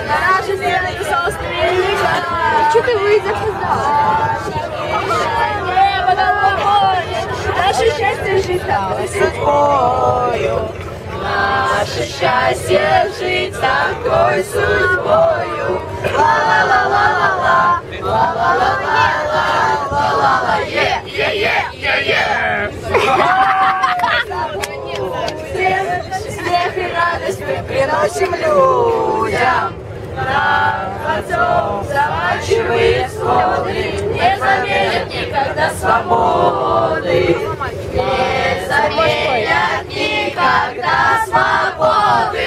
Наши стены сострелись. Что ты выйдешь туда? Небо над головой. Наше счастье жить такой судьбою. Наше счастье жить такой судьбою. Ла-ла-ла-ла-ла-ла. Ла-ла-ла-ла-ла-ла-ла. Е-е-е-е-е. Смех и радость мы приносим людям. Нам отцом заманчивые своды не заменят никогда свободы. Не заменят никогда свободы.